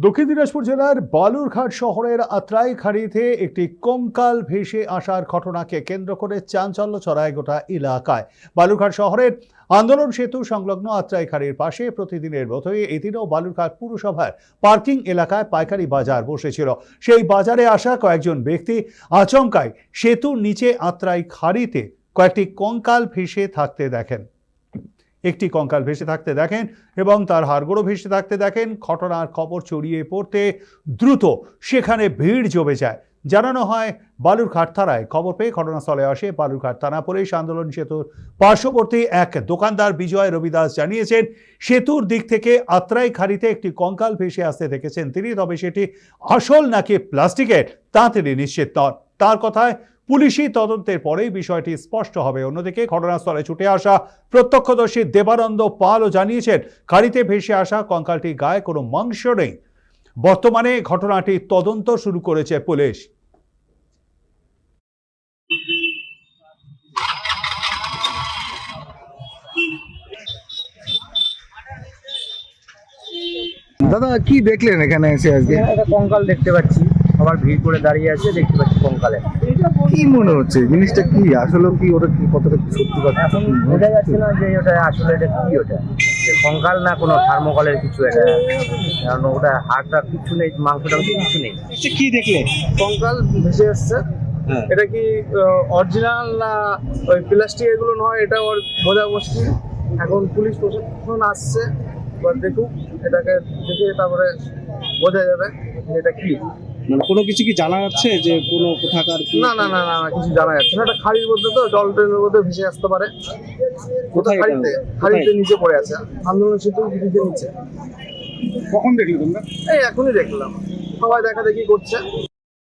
দক্ষিণ দিনাজপুর জেলার বালুরঘাট শহরের আত্রাই খাড়িতে একটি কঙ্কাল ভেসে আসার ঘটনাকে কেন্দ্র করে চাঞ্চল্য ছড়ায় গোটা এলাকায়। বালুরঘাট শহরের আন্দোলন সেতু সংলগ্ন আত্রাই খাড়ির পাশে প্রতিদিনের মতোই এদিনও বালুরঘাট পুরসভার পার্কিং এলাকায় পাইকারি বাজার বসেছিল। সেই বাজারে আসা কয়েকজন ব্যক্তি আচমকায় সেতুর নিচে আত্রাই খাড়িতে কয়েকটি কঙ্কাল ভেসে থাকতে দেখেন। একটি কঙ্কাল ভেসে থাকতে দেখেন এবং তার হাড়গোড়ও ভেসে থাকতে দেখেন। ঘটনার খবর ছড়িয়ে পড়তে দ্রুত সেখানে ভিড় জমে যায়। জানানো হয় বালুরঘাট থানায়। খবর পেয়ে ঘটনাস্থলে আসে বালুরঘাট থানা পুলিশ। আন্দোলন সেতুর পার্শ্ববর্তী এক দোকানদার বিজয় রবিদাস জানিয়েছেন, সেতুর দিক থেকে আত্রাই খাড়িতে একটি কঙ্কাল ভেসে আসতে দেখেছেন তিনি। তবে সেটি আসল নাকি প্লাস্টিকের তা তিনি নিশ্চিত নন। তার কথায় পুলিশি তদন্তের পরেই বিষয়টি স্পষ্ট হবে। অন্যদিকে ঘটনাস্থলে ছুটে আসা প্রত্যক্ষদর্শী দেবানন্দ পালও জানিয়েছেন, খাড়িতে ভেসে আসা কঙ্কালটির গায়ে কোনো মাংস নেই। বর্তমানে ঘটনাটি তদন্ত শুরু করেছে পুলিশ। দাদা কি দেখলেন এখানে এসে আজকে? একটা কঙ্কাল দেখতে পাচ্ছি, আবার ভিড় করে দাঁড়িয়ে আছে, দেখতে পাচ্ছি কঙ্কালে। কি মনে হচ্ছে জিনিসটা কি আসলে কি ওটা কি কতটা কি সত্যি কথা এখন বোঝা যাচ্ছে না যে ওটা আসলে এটা কি, ওটা যে কঙ্কাল না কোনো থার্মোকলের কিছু এটা, কারণ ওটা হাড়টা কিছু নেই, মাংসটা কিছু নেই। কি দেখলে? কঙ্কাল ভেসে এসছে। এটা কি অরিজিনাল না ওই প্লাস্টিক এগুলো নয়, এটা ওর বোঝা মুশকিল। এখন পুলিশ প্রশাসন আসছে, এবার দেখুক, এটাকে দেখে তারপরে বোঝা যাবে যে এটা কি। মানে কোনো কিছু কি জানা যাচ্ছে যে কোনো কোথাকার কি? না না না না না, কিছু জানা যাচ্ছে না। এটা খাড়ির মধ্যে, তো জল ট্রেনের মধ্যে ভেসে আসতে পারে। কোথায় এটা? খাড়িতে খাড়িতে নিচে পড়ে আছে, আন্দোলন সেতু ব্রিজের নিচে। কখন দেখলে তোমরা? এই এখনই দেখলাম, সবাই দেখা দেখি করছে।